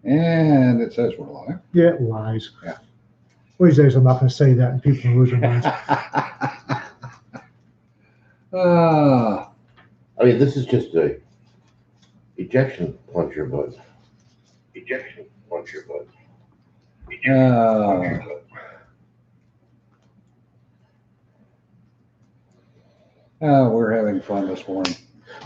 And it says we're live. Yeah, it lies. Yeah. One of these days I'm not going to say that and people will lose their minds. I mean, this is just a ejection plunger button. Ejection plunger button. We're having fun this morning.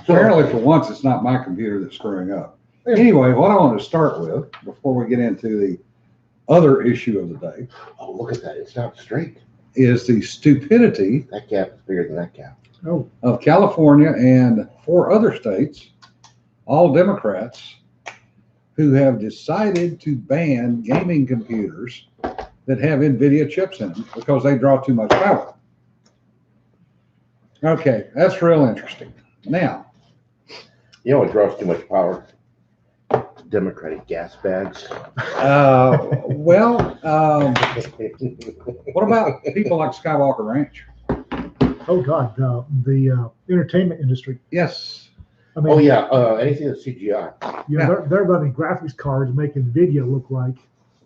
So, Apparently, for once, it's not my computer that's screwing up. Anyway, what I want to start with, before we get into the other issue of the day, oh, look at that. It's not straight. is the stupidity That gap is bigger than that gap. Oh, of California and 4 other states, all Democrats, who have decided to ban gaming computers that have NVIDIA chips in them because they draw too much power. Okay, that's real interesting. Now, You know what draws too much power? Democratic gas bags. what about people like Skywalker Ranch? oh God, the entertainment industry. Yes. I mean, Oh, yeah. Anything that's CGI. you know, they're running graphics cards making video look like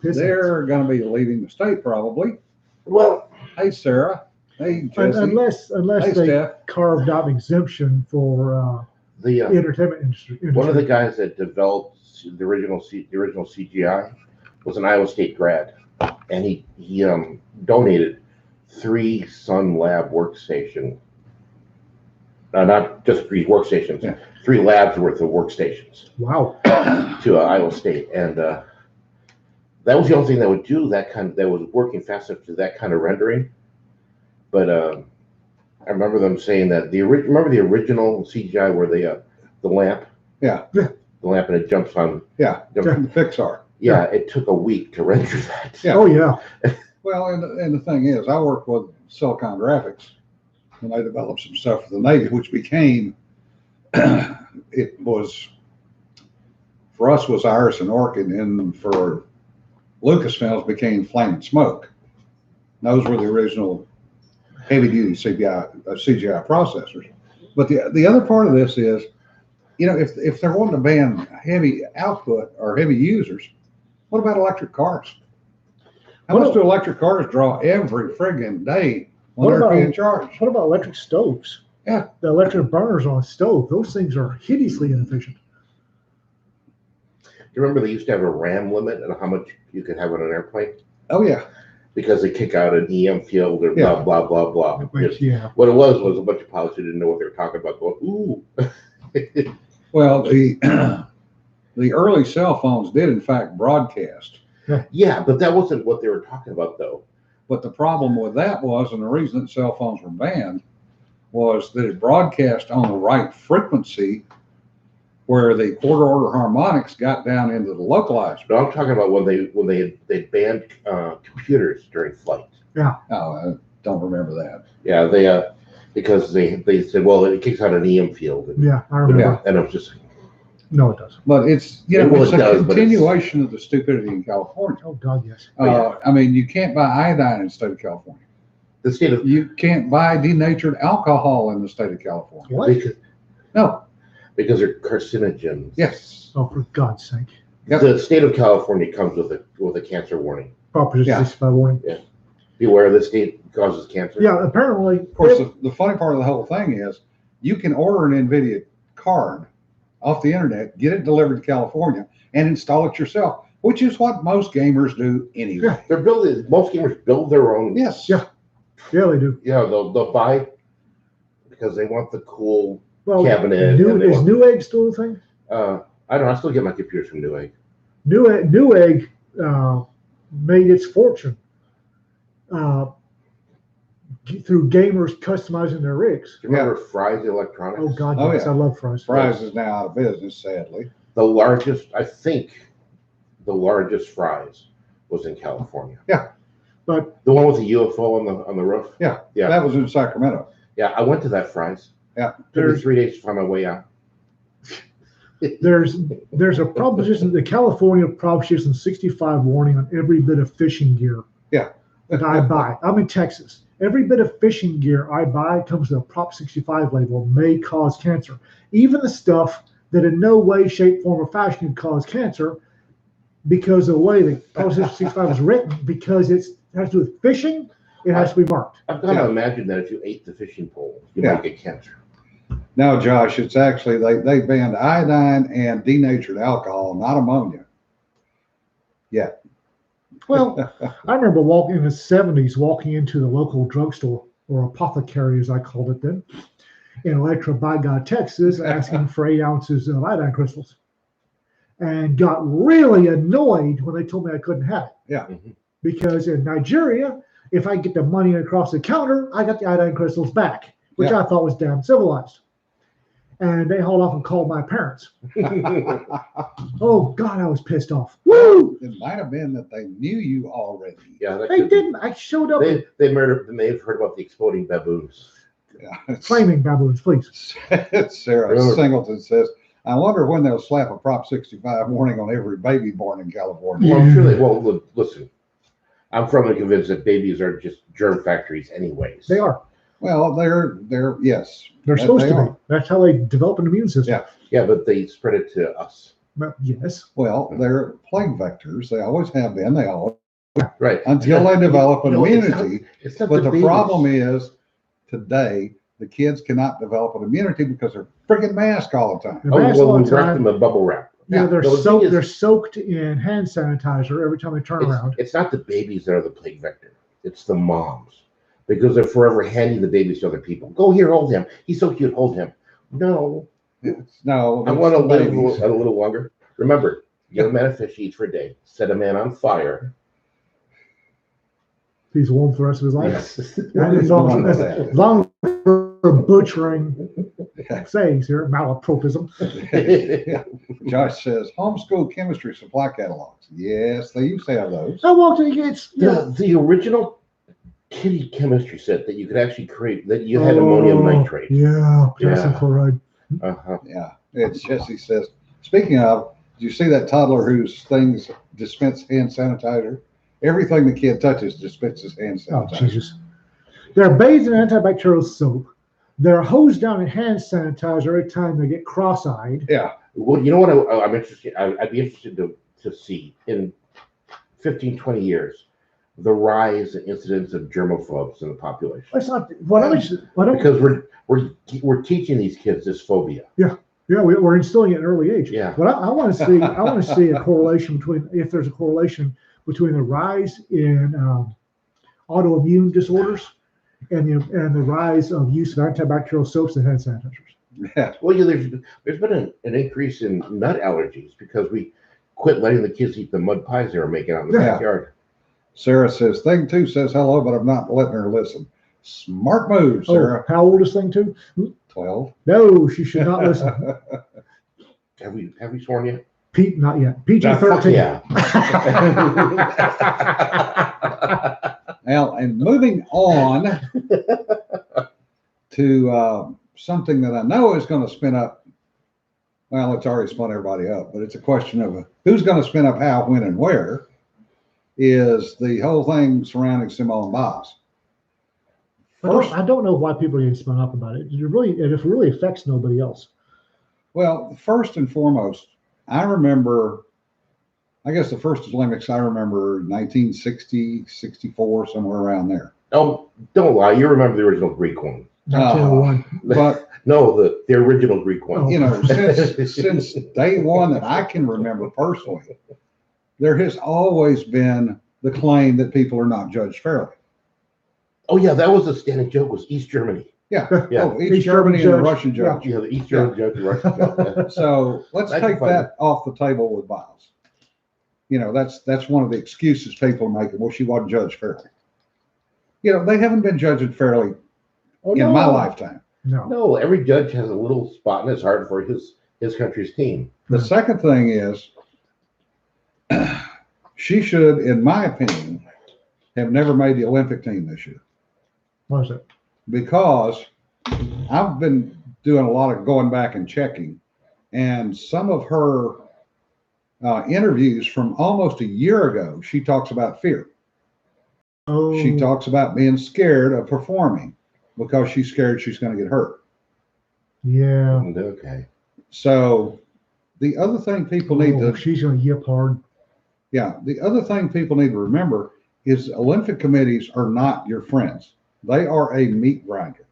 piss. They're going to be leaving the state probably. Well, Hey, Sarah. Hey, Jesse. Unless Hey, they Steph. carved out an exemption for the the entertainment industry. one of the guys that developed the original CGI was an Iowa State grad, and he donated 3 Sun Lab workstation. Not just 3 workstations, Yeah. 3 labs worth of workstations Wow. to Iowa State, and that was the only thing that would do that was working fast enough to that kind of rendering. But I remember them saying that remember the original CGI where the lamp, Yeah. the lamp, and it jumps on. Yeah, from the Pixar. Yeah, it took a week to render that. Yeah. Oh yeah. Well, and the thing is, I worked with Silicon Graphics, and they developed some stuff for the Navy, which became, it was, for us was Iris and Orchid, and for Lucasfilms became Flame and Smoke. And those were the original heavy-duty CGI processors. But the other part of this is, you know, if they're wanting to ban heavy output or heavy users, what about electric cars? How much do electric cars draw every friggin' day when What they're about- being charged? What about electric stoves? Yeah. The electric burners on a stove, those things are hideously inefficient. Do you remember they used to have a RAM limit on how much you could have on an airplane? Oh, yeah. Because they kick out an EM field or Yeah. blah, blah, blah, blah. But, yeah. What it was a bunch of pilots who didn't know what they were talking about going, ooh. Well, the early cell phones did, in fact, broadcast. Yeah, but that wasn't what they were talking about, though. But the problem with that was, and the reason that cell phones were banned, was that it broadcast on the right frequency where the quarter order harmonics got down into the localized. No, I'm talking about when they banned computers during flight. Oh, I don't remember that. Yeah, they because they said, well, it kicks out an EM field, Yeah, I remember. Yeah. and it was just No, it doesn't. But it's, you know, Well, it's it a does, but continuation of the stupidity in California. Oh God, yes. I mean, you can't buy iodine in the state of California. the state of You can't buy denatured alcohol in the state of California. What? No. because they're carcinogens. Yes. Oh, for God's sake. Yep. The state of California comes with a cancer warning. Proposition Yeah. 65 warning. Beware, this state causes cancer. Yeah, apparently. Of course, the funny part of the whole thing is you can order an NVIDIA card off the internet, get it delivered to California, and install it yourself, which is what most gamers do anyway. Yeah. They're building. Most gamers build their own. Yes. Yeah. Yeah, they do. Yeah, they'll buy because they want the cool Well, cabinet. and they is want- Newegg still a thing? I don't know. I still get my computers from Newegg. Newegg made its fortune through gamers customizing their rigs. Do you remember Fry's Electronics? Oh God, Oh, yes, yeah. I love fries. Fry's is now out of business, sadly. The largest, I think, the largest Fry's was in California. But The one with the UFO on the roof. Yeah. That was in Sacramento. Yeah, I went to that Fry's. Yeah. Took me 3 days to find my way out. there's a proposition, the California Proposition 65 warning on every bit of fishing gear Yeah. that I buy. I'm in Texas. Every bit of fishing gear I buy comes with a Prop 65 label, may cause cancer. Even the stuff that in no way, shape, form, or fashion can cause cancer because the way the Policy 65 is written, because it has to do with fishing, it has to be marked. I've got to Yeah. imagine that if you ate the fishing pole, you Yeah. might get cancer. No, Josh, it's actually, they banned iodine and denatured alcohol, not ammonia. Well, I remember walking in the 70s, walking into the local drugstore, or apothecary as I called it then, in Electra by God, Texas, asking for 8 ounces of iodine crystals. And got really annoyed when they told me I couldn't have it. Yeah. Mhm. Because in Nigeria, if I get the money across the counter, I got the iodine crystals back, which I thought was damn civilized. And they hauled off and called my parents. Oh, God, I was pissed off. Woo! It might have been that they knew you already. Yeah, that They could be. didn't. I showed up with They may have heard about the exploding baboons. Yeah. flaming baboons, please. Sarah Remember- Singleton says, I wonder when they'll slap a Prop 65 warning on every baby born in California. Well, I'm sure they. Well, listen, I'm firmly convinced that babies are just germ factories, anyways. They are. Well, yes. They're That supposed they to be. are. That's how they develop an immune system. Yeah. Yeah, but they spread it to us. But yes. Well, they're plague vectors. They always have been. They always, Right. until they develop an No, it's immunity. It's not But the babies. problem is today, the kids cannot develop an immunity because they're freaking mask all the time. The Oh, mask well, all we the wrap time. them in bubble wrap. Yeah, they're No, the thing soaked. is- They're soaked in hand sanitizer every time they turn around. It's not the babies that are the plague vector. It's the moms. Because they're forever handing the babies to other people. Go here, hold him. He's so cute, hold him. No, No, I it's want to the live babies. a little longer. Remember, get a man a fish, he eats for a day. Set a man on fire. He's warm for the rest of his life. Yes. That is Go all. on with that. Long for butchering sayings here, malapropism. Josh says, homeschool chemistry supply catalogs. Yes, they used to have those. I walked in, it's The original kitty chemistry set that you could actually create, that you had ammonium nitrate. Yeah, potassium Yeah. chloride. Uh-huh. Yeah, it's Jesse says, speaking of, did you see that toddler whose things dispense hand sanitizer? Everything the kid touches dispenses hand Oh, sanitizer. Jesus. They're bathed in antibacterial soap. They're hosed down in hand sanitizer every time they get cross-eyed. Yeah, Well, you know what I'm interested, I'd be interested to see in 15, 20 years, the rise in incidence of germophobes in the population. That's not what I'm. Because we're teaching these kids this phobia. Yeah, we're instilling it at an early age. Yeah. But I want to see. I want to see a correlation between, if there's a correlation between the rise in autoimmune disorders and the rise of use of antibacterial soaps and hand sanitizers. yeah. Well, yeah, there's been an increase in nut allergies because we quit letting the kids eat the mud pies they were making out in the Yeah. backyard. Sarah says, thing two says hello, but I'm not letting her listen. Smart move, Oh, Sarah. how old is thing two? 12. No, she should not listen. Have we sworn yet? Pete, not yet. PG Ah, fuck 13. yeah. Well, and moving on to something that I know is going to spin up. Well, it's already spun everybody up, but it's a question of who's going to spin up how, when, and where. Is the whole thing surrounding Simone Biles. I don't know why people are getting spun up about it. It really affects nobody else. Well, first and foremost, I remember, I guess the first Olympics, I remember 1960, 64, somewhere around there. Oh, don't lie. You remember the original Greek one. 1901. But, No, the original Greek one. Oh. you know, since day one that I can remember personally, there has always been the claim that people are not judged fairly. Oh yeah, that was a standing joke. Was East Germany? Yeah. Yeah. Oh, East East Germany German and a judge. Russian judge. Yeah, the East German joke, the Russian joke. So let's That'd be take funny. that off the table with Biles. You know, that's one of the excuses people are making. Well, she wasn't judged fairly. You know, they haven't been judged fairly Oh, in no. my lifetime. No. No, every judge has a little spot in his heart for his country's team. The second thing is, she should, in my opinion, have never made the Olympic team this year What is it? because I've been doing a lot of going back and checking, and some of her interviews from almost a year ago, she talks about fear. Oh, She talks about being scared of performing because she's scared she's going to get hurt. yeah. Okay. So the other thing people need Oh, to, she's going to yip hard. Yeah. The other thing people need to remember is Olympic committees are not your friends. They are a meat grinder.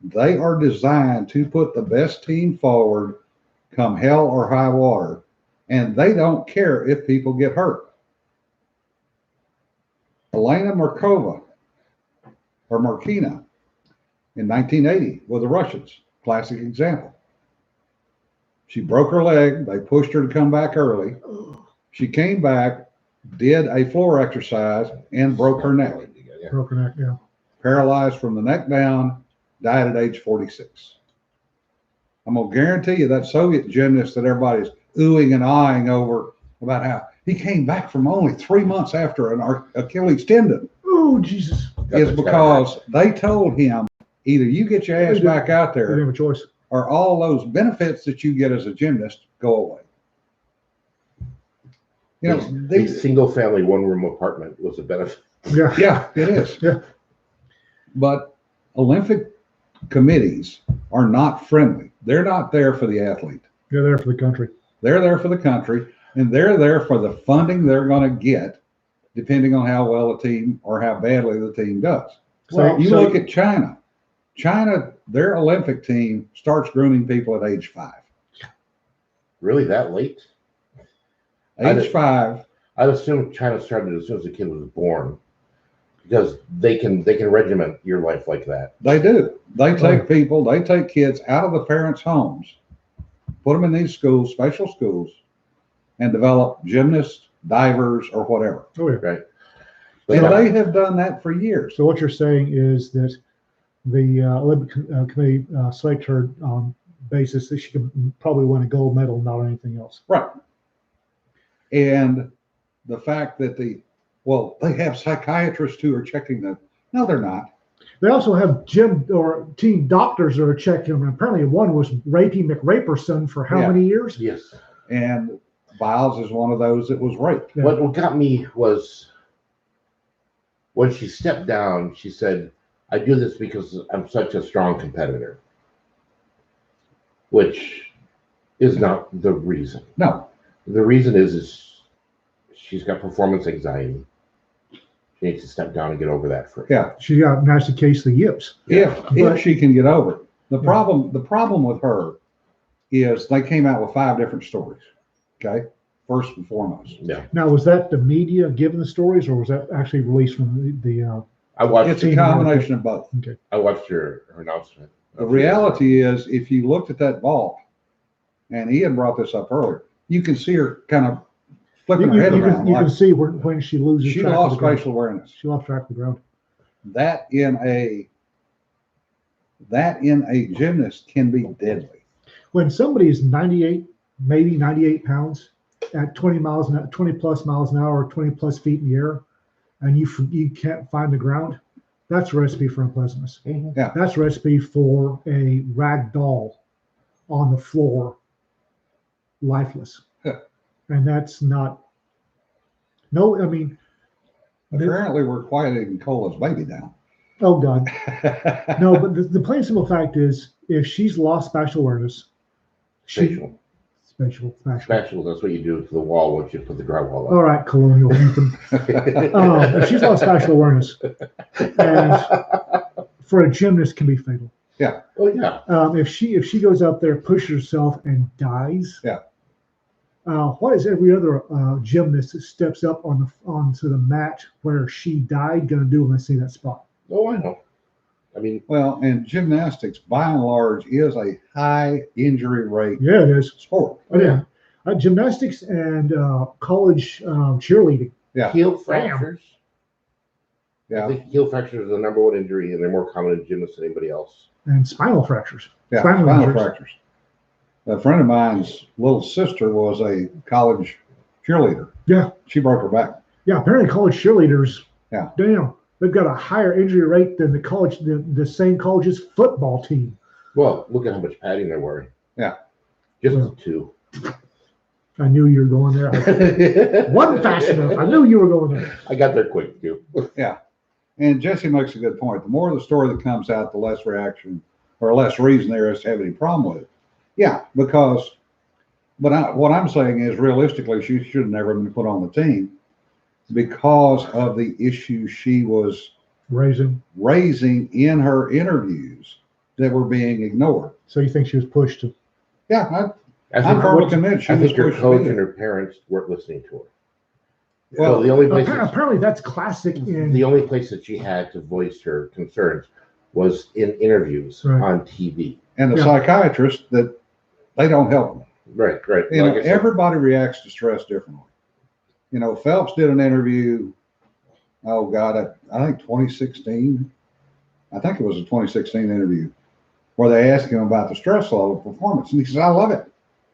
They are designed to put the best team forward come hell or high water, and they don't care if people get hurt. Elena Markova or Markina in 1980 with the Russians, classic example. She broke her leg. They pushed her to come back early. She came back, did a floor exercise, and broke her neck. Yeah. Broke her neck, yeah. Paralyzed from the neck down, died at age 46. I'm going to guarantee you that Soviet gymnast that everybody's oohing and ahhing over about how he came back from only 3 months after an Achilles tendon Oh, Jesus. is because they told him either you get your ass back out They didn't there have a choice. or all those benefits that you get as a gymnast go away. You know, The these, single family one room apartment was a benefit. Yeah. yeah, it is. Yeah. But Olympic committees are not friendly. They're not there for the athlete. They're there for the country. They're there for the country, and they're there for the funding they're going to get, depending on how well the team or how badly the team does. Well, You so- look at China. China, their Olympic team starts grooming people at age 5. Really that late? Age 5, I'd assume China started as soon as the kid was born, because they can regiment your life like that. they do. They take people, they take kids out of the parents' homes, put them in these schools, special schools, and develop gymnasts, divers, or whatever. Oh, yeah. Right. And But they have done that for years. So what you're saying is that the Olympic Committee select her on basis that she can probably win a gold medal, not anything else. Right. And the fact that they have psychiatrists who are checking them. No, they're not. They also have gym or team doctors that are checking them. Apparently, one was raping McRaperson for how Yeah. many years? yes. And Biles is one of those that was raped. Yeah. What got me was when she stepped down, she said, I do this because I'm such a strong competitor, which is not the reason. No, The reason is she's got performance anxiety. She needs to step down and get over that first. yeah. She got a nasty case of the yips. If But- she can get over it. The Yeah. problem with her is they came out with 5 different stories. Okay, first and foremost, Yeah. Now, was that the media giving the stories, or was that actually released from the I watched it's a combination of both. her announcement. The reality is, if you looked at that vault, and Ian brought this up earlier, you can see her kind of flipping her head around. you can Like see when she loses she track of lost the ground. spatial awareness. She lost track of the ground. That in a gymnast can be deadly. When somebody is 98, maybe 98 pounds at 20 plus miles an hour, 20 plus feet in the air, and you can't find the ground, that's a recipe for unpleasantness. Mhm. That's a recipe for a rag doll on the floor, lifeless. Yeah. And that's not, no, I mean, Apparently, we're quieting Cola's baby down. oh God. No, but the plain simple fact is, if she's lost spatial awareness, Spatial. spatial. Spatial, that's what you do to the wall once you put the drywall All right, colonial Ethan. up. If she's lost spatial awareness, and for a gymnast can be fatal. Oh, yeah. If she goes up there, pushes herself, and dies. Yeah. What is every other gymnast that steps up onto the mat where she died going to do when they see that spot? Oh, I know. I mean, Well, and gymnastics, by and large, is a high injury rate Yeah, it is. sport. Oh, yeah. Gymnastics and college cheerleading. Yeah. heel fractures. I Yeah, think heel fractures are the number 1 injury, and they're more common in gymnasts than anybody else. And spinal fractures. yeah, Spinal spinal injuries. fractures. A friend of mine's little sister was a college cheerleader. Yeah. She broke her back. Yeah, apparently college cheerleaders. Yeah. Damn, they've got a higher injury rate than the same college's football team. Well, look at how much padding they're wearing. Yeah. Just Well. 2. I knew you were going there. Wasn't fast enough. I knew you were going there. I got there quick, too. And Jesse makes a good point. The more the story that comes out, the less reaction or less reason there is to have any problem with it. Yeah, because But what I'm saying is realistically, she should have never been put on the team because of the issues she was Raising. raising in her interviews that were being ignored. So you think she was pushed to? Yeah, I I'm think, firmly convinced she I was think her pushed to coach be and there. her parents weren't listening to her. Well, So the only place Apparently, that's classic the in. only place that she had to voice her concerns was in interviews Right. on TV. and the Yeah. psychiatrists that they don't help them. Right, right. You know, Like I said, everybody reacts to stress differently. You know, Phelps did an interview. Oh God, I think 2016. I think it was a 2016 interview where they asked him about the stress level of performance, and he says, "I love it."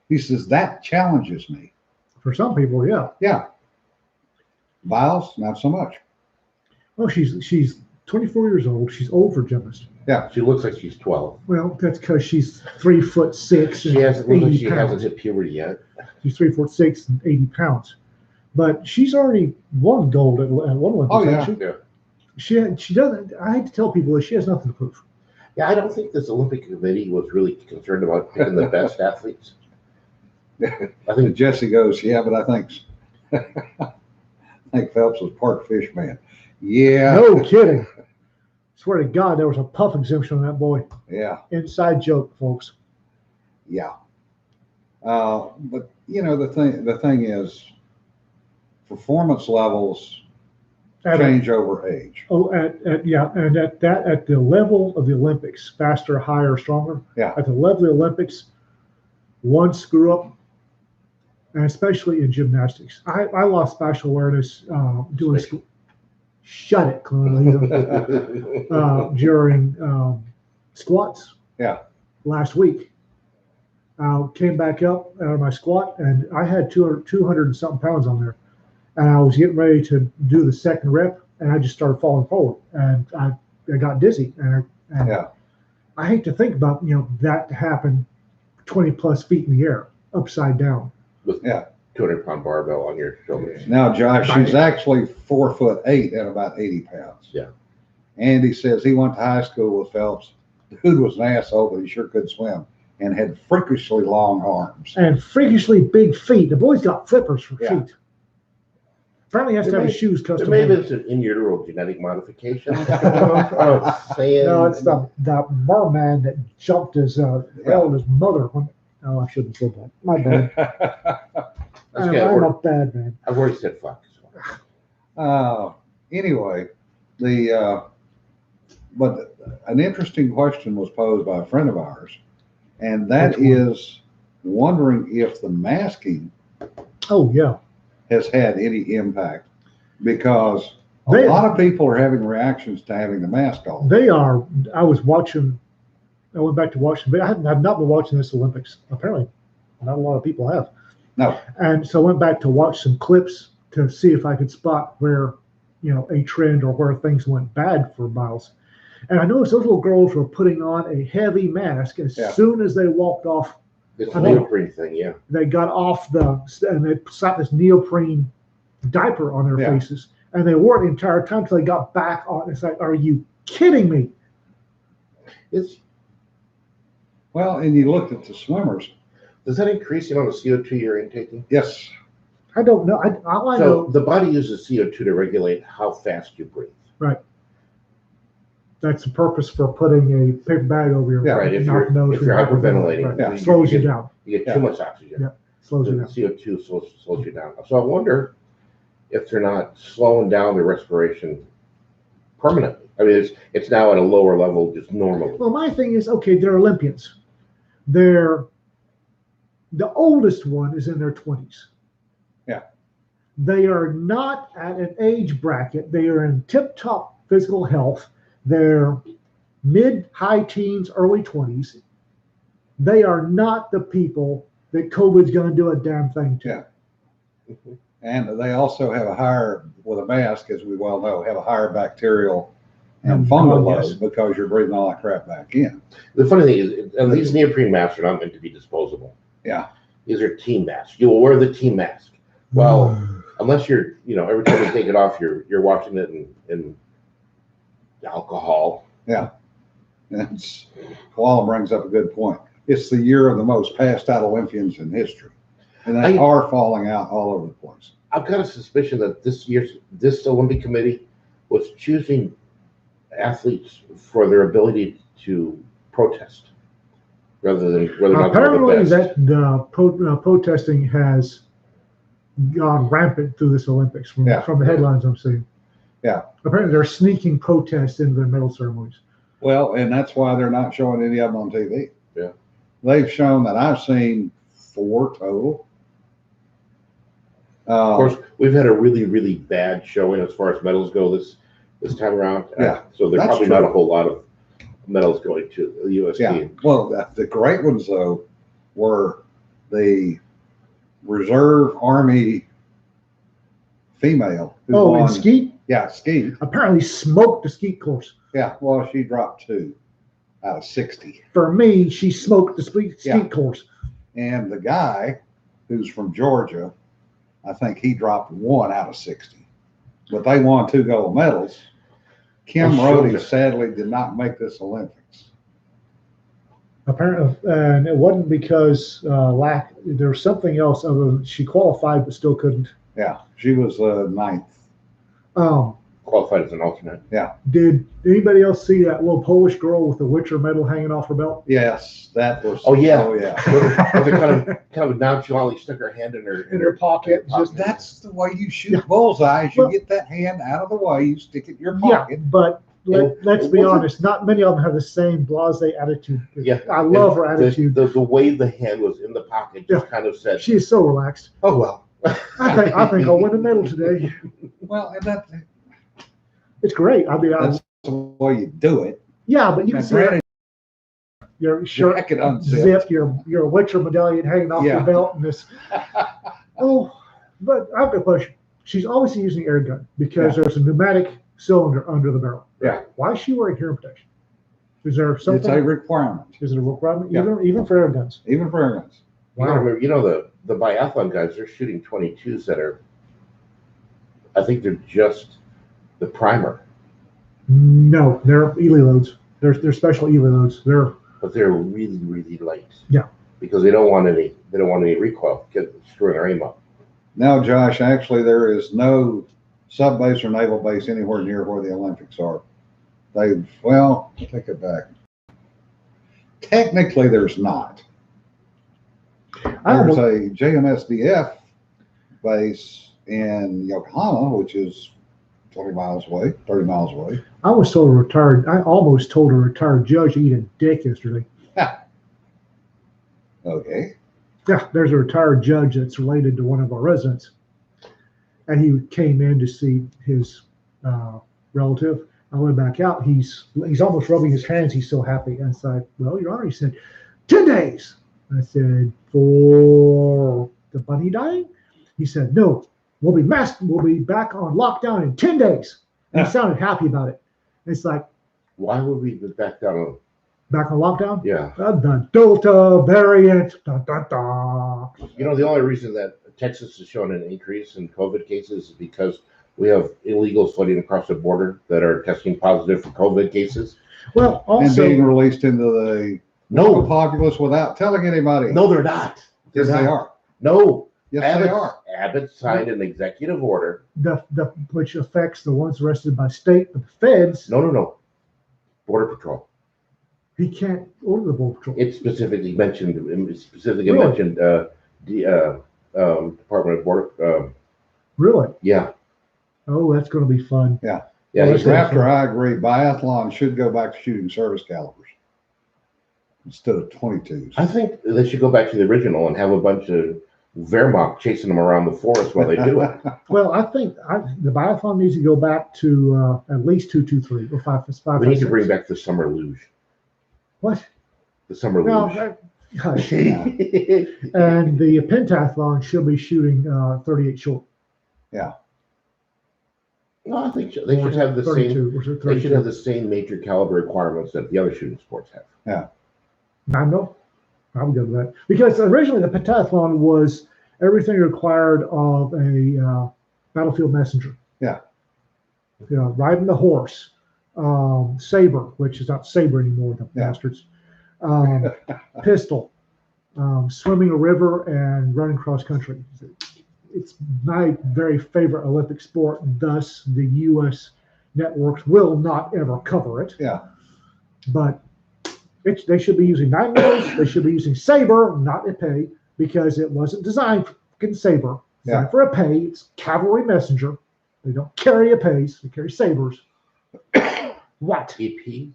He says that challenges me. For some people, yeah. Yeah. Biles, not so much. Oh, she's 24 years old. She's old for gymnast. she looks like she's 12. Well, that's because she's 3'6" She and hasn't looked like 80 she hasn't pounds. hit puberty yet. She's 3'6" and 80 pounds. But she's already won gold at one Olympics. Oh, yeah. hasn't Yeah. she doesn't. I hate to tell people that she has nothing to prove. Yeah, I don't think this Olympic committee was really concerned about picking the best athletes. I And think Jesse goes, "Yeah, but I think Phelps was part fish man." Yeah. No kidding. Swear to God, there was a puff exemption on that boy. Yeah. Inside joke, folks. Yeah. But you know, the thing is, performance levels At, change over age. and at the level of the Olympics, faster, higher, stronger. Yeah. At the level of the Olympics, one screw up, and especially in gymnastics, I lost spatial awareness doing. Shut it, Clearly. During squats. Yeah. Last week, I came back up out of my squat, and I had 200 and something pounds on there, and I was getting ready to do the second rep, and I just started falling forward, and I got dizzy, and Yeah. I hate to think about that to happen 20 plus feet in the air, upside down. with 200-pound barbell on your shoulders. Now, Josh, she's actually 4'8" at about 80 pounds. Yeah. Andy says he went to high school with Phelps. The dude was an asshole, but he sure could swim and had freakishly long arms. And freakishly big feet. The boy's got flippers for Yeah. feet. Apparently, he has to have his shoes There custom may have made. been some in utero genetic modification. Saying, No, it's the merman that jumped his held his mother. Oh, I shouldn't have said that. My bad. That's I'm good. a bad man. I've already said fuck. So. Anyway, but an interesting question was posed by a friend of ours, and that Which one? is wondering if the masking Oh yeah, has had any impact, because a They- lot of people are having reactions to having the mask on. they are. I was watching. I went back to watching, but I've not been watching this Olympics. Apparently, not a lot of people have. No. And so I went back to watch some clips to see if I could spot where, a trend or where things went bad for Biles. And I noticed those little girls were putting on a heavy mask as Yeah. soon as they walked off. This I mean- neoprene thing, yeah. They got off and they slapped this neoprene diaper on their Yeah. faces, and they wore it the entire time until they got back on. It's like, are you kidding me? It's, Well, and you looked at the swimmers. does that increase the amount of CO2 you're intaking? Yes. I don't know. All I So know, the body uses CO2 to regulate how fast you breathe. that's the purpose for putting a paper bag over your Yeah, Right, if mouth, you're, nose, if you're hyperventilating, Right. then Slows you get, down. you get Yeah. too much oxygen. Yeah. Slows The you down. CO2 slows you down. So I wonder if they're not slowing down the respiration permanently. I mean, it's now at a lower level just normally. Well, my thing is, okay, they're Olympians. The oldest one is in their 20s. Yeah. They are not at an age bracket. They are in tip-top physical health. They're mid-high teens, early 20s. They are not the people that COVID's going to do a damn thing to. Yeah. And they also have a higher, with a mask, as we well know, have a higher bacterial and fungal Yes. load because you're breathing all that crap back in. The funny thing is, and these neoprene masks are not meant to be disposable. Yeah. These are team masks. You will wear the team mask. Well, unless you're, every time you take it off, you're washing it in alcohol. And Koala brings up a good point. It's the year of the most passed out Olympians in history. And they are falling out all over the place. I've got a suspicion that this Olympic Committee was choosing athletes for their ability to protest rather than whether or not they're the Apparently, best. that the protesting has gone rampant through this Olympics from the headlines I'm seeing. Yeah. Apparently, they're sneaking protests into their medal ceremonies. Well, and that's why they're not showing any of them on TV. Yeah. They've shown that I've seen 4 total. Of course, we've had a really, really bad showing as far as medals go this time around. Yeah, so there's that's probably true. not a whole lot of medals going to the U.S. Yeah. team. Well, the great ones though were the Reserve Army female. Who Oh, won. and skeet? Yeah, skeet. Apparently smoked the skeet course. Yeah. Well, she dropped 2 out of 60. For me, she smoked the skeet Yeah. course. And the guy who's from Georgia, I think he dropped 1 out of 60. But they won 2 gold medals. Kim Rhodey sadly did not make this Olympics. Apparently, and it wasn't because there's something else other than she qualified but still couldn't. Yeah, she was 9th. Qualified as an alternate. Yeah. Did anybody else see that little Polish girl with the Witcher medal hanging off her belt? Yes, that was. Oh yeah. Oh yeah. Where they kind of nonchalantly stuck her hand in her pocket. Just That's the way you shoot bullseyes. You get that hand out of the way, you stick it in your pocket. Yeah, but let's be wasn't- honest. Not many of them have the same blasé attitude. Yeah. I love her attitude. The way the hand was in the pocket just kind of said, She is so relaxed. Oh well. I think I'll win a medal today. Well, and It's great. I mean, that's the way you do it. yeah, but you can Now, see granted, your shirt jacket unzipped. zip, your Witcher medallion hanging off your Yeah. belt, and this. Oh, but I have a question. She's obviously using air gun because there's a pneumatic cylinder under the barrel. Yeah. Why is she wearing hearing protection? Is there It's a something? requirement, Is it a requirement? Yeah. Even for air guns? even for air guns. You gotta remember, the biathlon guys, they're shooting 22s that are, I think they're just the primer, No, they're Ely loads. They're special Ely loads. but they're really, really light. Yeah. Because they don't want any recoil, screwing their aim up. Now, Josh, actually, there is no sub base or naval base anywhere near where the Olympics are. Take it back. Technically, there's not. There's a JMSDF base in Yokohama, which is 30 miles away. I almost told a retired judge to eat a dick yesterday. Okay. Yeah, there's a retired judge that's related to one of our residents, and he came in to see his relative. I went back out. He's almost rubbing his hands. He's so happy. And I said, "Well, Your Honor," he said, 10 days. I said, "For the bunny dying?" He said, "No, we'll be back on lockdown in 10 days." And he sounded happy about it. It's like, Why would we be back down on, back on lockdown? yeah. The Delta variant. Dun, dun, dun. The only reason that Texas has shown an increase in COVID cases is because we have illegals flooding across the border that are testing positive for COVID cases. Well, And also, being released into the local No, populace without telling anybody. no, they're not. Yes, they are. No, Yes, they are. Abbott signed an executive order. which affects the ones arrested by state, but the feds, No. Border Patrol. he can't order the Border Patrol. It specifically mentioned Really? the Department of Border. Really? Yeah. Oh, that's going to be fun. Yeah. Well, he that's said- After I agree, biathlon should go back to shooting service calibers instead of 22s. I think they should go back to the original and have a bunch of Wehrmacht chasing them around the forest while they do it. Well, I think the biathlon needs to go back to at least 223 or 5. We need to bring back the summer luge. What? The summer No, luge. hush. And the pentathlon should be shooting 38 short. No, I think they should have the same. 32. Or is it They should 32? have the same major caliber requirements that the other shooting sports have. I know. I would go to that because originally the pentathlon was everything required of a battlefield messenger. Yeah. You know, riding the horse, saber, which is not saber anymore, the Yeah. bastards, pistol, swimming a river and running cross country. It's my very favorite Olympic sport. Thus, the U.S. networks will not ever cover it. Yeah. But they should be using 9 mils. They should be using Saber, not Epee, because it wasn't designed for fucking Saber. It's Yeah. designed for Epee. It's cavalry messenger. They don't carry Epees. They carry Sabers. What? EPs?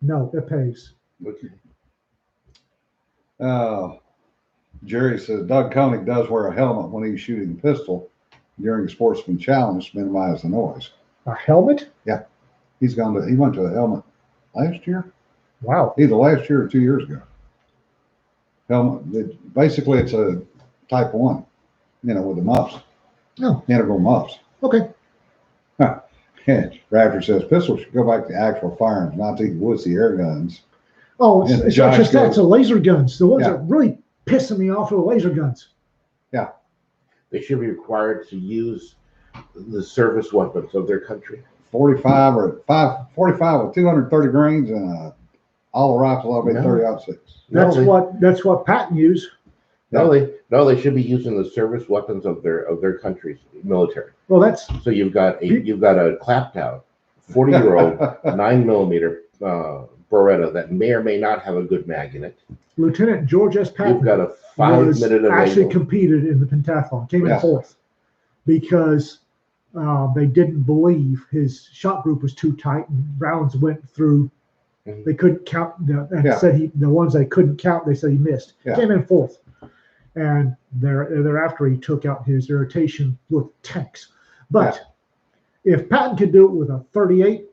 No, Epees. Okay. Jerry says Doug Koenig does wear a helmet when he's shooting a pistol during a sportsman challenge to minimize the noise. A helmet? He went to a helmet last year, Wow. either last year or 2 years ago. Helmet, basically it's a type 1, with the muffs. Oh. Integral muffs. Okay. Raptor says pistols should go back to actual firearms, not these wussy air guns. Oh, And it's not Josh just that. goes- It's the laser guns. The ones Yeah. that really pissing me off are the laser guns. They should be required to use the service weapons of their country. 45 with 230 grains and a all rifle of a No. 30-06. That's No, what Patton used. they should be using the service weapons of their country's military. Well, that's So you've got a clapped out 40-year-old 9mm Beretta that may or may not have a good mag in it. Lieutenant George S. Patton. You've got a was 5-minute actually available. competed in the pentathlon, came in Yeah. 4th because they didn't believe his shot group was too tight and rounds went through. Mhm. They couldn't count and Yeah. said the ones they couldn't count, they said he missed. Yeah. Came in 4th. And thereafter he took out his irritation with tanks. But if Patton could do it with a 38,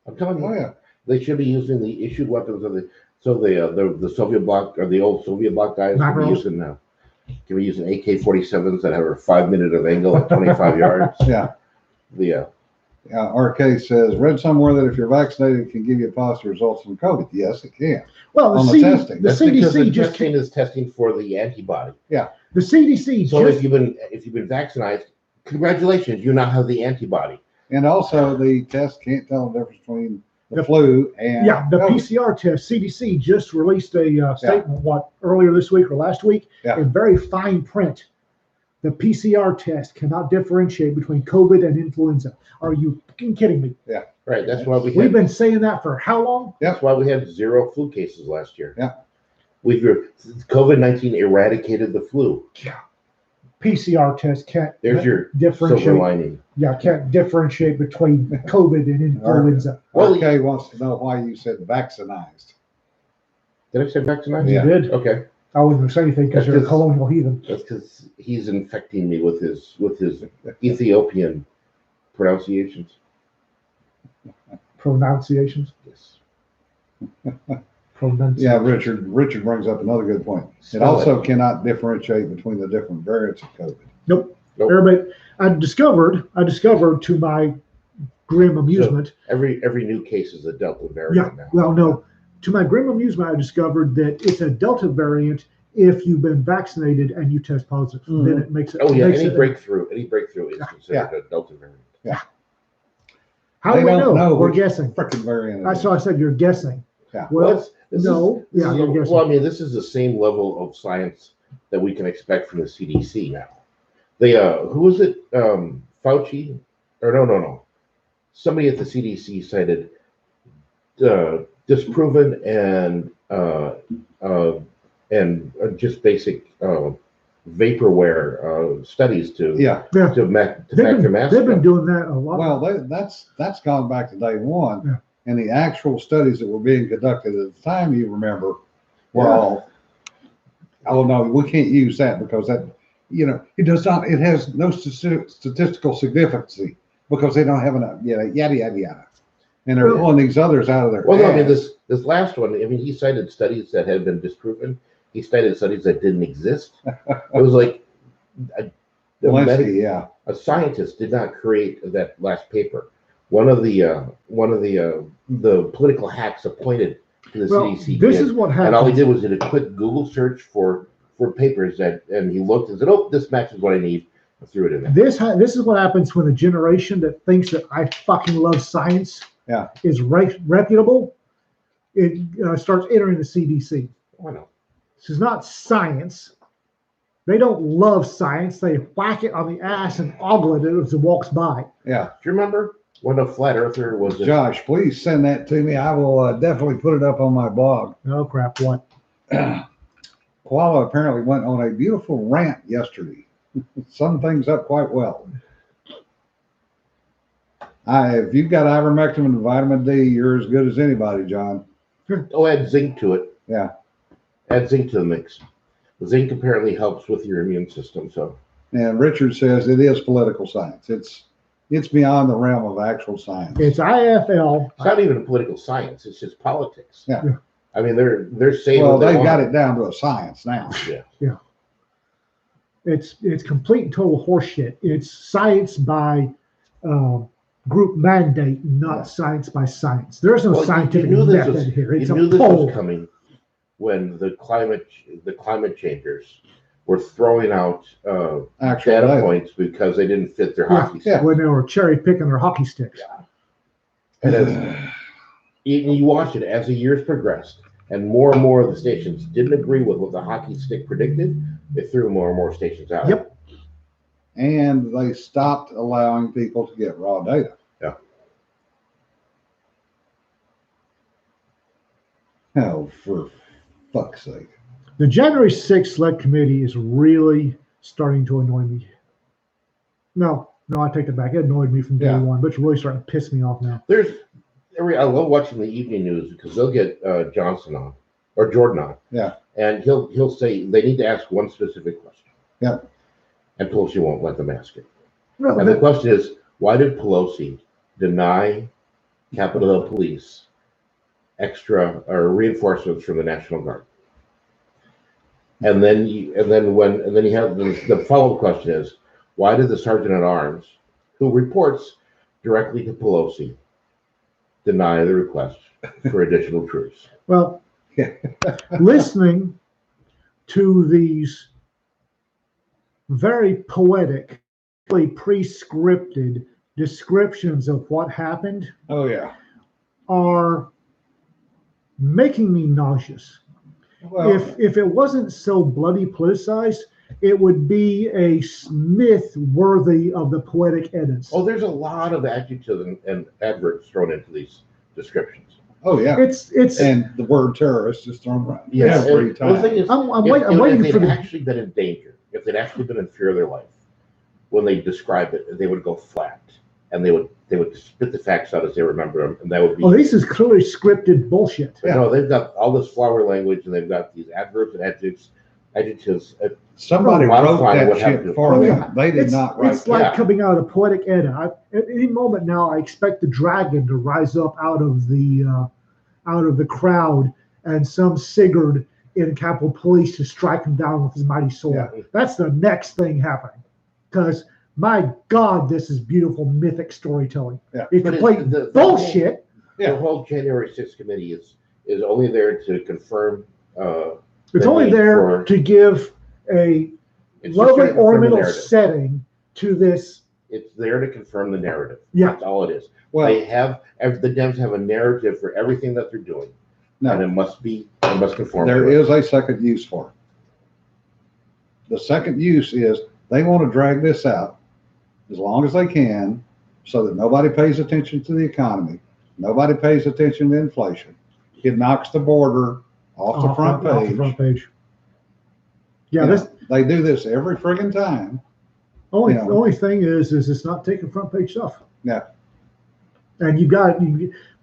I'm telling you, Oh yeah. they should be using the issued weapons of the Soviet bloc or the old Soviet bloc guys can be Makarov? using now. Can be using AK-47s that have a 5-minute of angle at 25 yards. Yeah. The RK says, read somewhere that if you're vaccinated, it can give you positive results from COVID. Yes, it can. well, On the the testing. that's because CDC the just testing is testing for the antibody. the CDC So just if you've been vaccinated, congratulations, you now have the antibody. And also, the test can't tell the difference between the The- flu and the COVID. PCR test. CDC just released a statement earlier this week or last week Yeah. in very fine print. The PCR test cannot differentiate between COVID and influenza. Are you fucking kidding me? Right. That's why We've been saying that for how long? That's why we had 0 flu cases last year. Yeah. COVID-19 eradicated the flu. PCR test can't There's your silver differentiate. lining. Yeah, can't differentiate between COVID and influenza. Well, RK wants to know why you said vaccinized. Did I say vaccinated? Yeah. You did. Okay. I wouldn't say anything because That's you're a just- colonial heathen. That's because he's infecting me with his Ethiopian pronunciations. Pronunciations. Yes. Pronunciations. Yeah, Richard brings up another good point. It Spell also cannot differentiate between the different variants of COVID. Nope. Everybody, I discovered to my grim amusement. Every new case is a Delta Yeah, variant now. well, no. To my grim amusement, I discovered that it's a Delta variant if you've been vaccinated and you test positive. Mhm. Then it makes it. Oh yeah, makes any it- breakthrough is considered a Delta variant. How do They we don't know? know We're which guessing. Frickin' variant. That's why I said you're guessing. Yeah. Well, this is- no. this Yeah, is- you're guessing. well, I mean, this is the same level of science that we can expect from the CDC now. They who was it? Fauci? Or no. Somebody at the CDC cited disproven and just basic vaporware studies to Yeah. Yeah. to back They've their been, mask they've been up. doing that a lot. Well, that's gone back to day one. Yeah. And the actual studies that were being conducted at the time, you remember, were Yeah. all, oh no, we can't use that because that, it does not, it has no statistical significance because they don't have enough, yada, yada. And they're Well- pulling these others out of their Well, no, I mean ass. this last one. I mean, he cited studies that had been disproven. He cited studies that didn't exist. It was like Walensky, yeah. a scientist did not create that last paper. One of the political hacks appointed to the Well, CDC this did, is what and all he happens. did was did a quick Google search for papers and he looked and said, "Oh, this matches what I need," and threw it in there. This is what happens when the generation that thinks that I fucking love science Yeah. is reputable. it starts entering the CDC. I know. This is not science. They don't love science. They whack it on the ass and ogle it as it walks by. Yeah. Do you remember when a flat earther was Josh, please send that to me. I will definitely put it up on my blog. Oh, crap. What? Koala apparently went on a beautiful rant yesterday. Summed things up quite well. If you've got ivermectin and vitamin D, you're as good as anybody, John. Oh, add zinc to it. Yeah. Add zinc to the mix. The zinc apparently helps with your immune system. So, And Richard says it is political science. It's beyond the realm of actual science. It's IFL. it's not even a political science. It's just politics. Yeah. I mean, they're saying Well, what they they've got want. it down to a science now. Yeah. It's complete and total horseshit. It's science by group mandate, not Yeah. science by science. There's no Well, scientific you knew this method was, here. It's you a knew this poll. was coming when the climate changers were throwing out Actual data data. points because they didn't fit their Yeah. hockey stick. When they were cherry picking their hockey sticks. And as you watch it as the years progressed, and more of the stations didn't agree with what the hockey stick predicted, they threw more and more stations out. Yep. And they stopped allowing people to get raw data. Yeah. Oh, for fuck's sake. The January 6th Select Committee is really starting to annoy me. No, I take it back. It annoyed me from day Yeah. one, but it's really starting to piss me off now. I love watching the evening news because they'll get Johnson on or Jordan on. Yeah. And he'll say they need to ask one specific question. Yeah. And Pelosi won't let them ask it. No, And the question is, why did Pelosi deny Capitol Hill Police extra or reinforcements from the National Guard? And then you have the follow-up question is, why did the Sergeant at Arms, who reports directly to Pelosi, deny the request for additional troops? well, listening to these very poetic, pre-scripted descriptions of what happened Oh, yeah. are making me nauseous. Well, If it wasn't so bloody politicized, it would be a myth worthy of the poetic edits. Oh, there's a lot of adjectives and adverbs thrown into these descriptions. oh, yeah. It's And the word terrorist is thrown around Yeah, every and the thing time. is, I'm if waiting they'd for the actually been in danger, if they'd actually been in fear of their life, when they describe it, they would go flat and they would spit the facts out as they remember them, and that would be. Oh, this is clearly scripted bullshit. But no, they've got all this flowery language, and they've got these adverbs and adjectives. Somebody wrote modifying what that happened shit to for Pelosi. them. They did It's, not write it's like yeah. coming out of poetic edit. At any moment now, I expect the dragon to rise up out of the crowd, and some Sigurd in Capitol Police to strike him down with his mighty sword. Yeah. That's the next thing happening. Because my God, this is beautiful mythic storytelling. Yeah. It's But complete the bullshit. Yeah. The whole January 6th committee is only there to confirm. It's the only need there for- to give a It's just there lovely to confirm the ornamental narrative. setting to this. It's there to confirm the narrative. Yeah. That's all it is. Well, The Dems have a narrative for everything that they're doing, and no, it must conform. there to it. is a second use for it. The second use is they want to drag this out as long as they can so that nobody pays attention to the economy. Nobody pays attention to inflation. It knocks the border off the front off the page. front page. Yeah, You this know, they do this every friggin' time. only Yeah. the only thing is it's not taking front page stuff. Yeah. And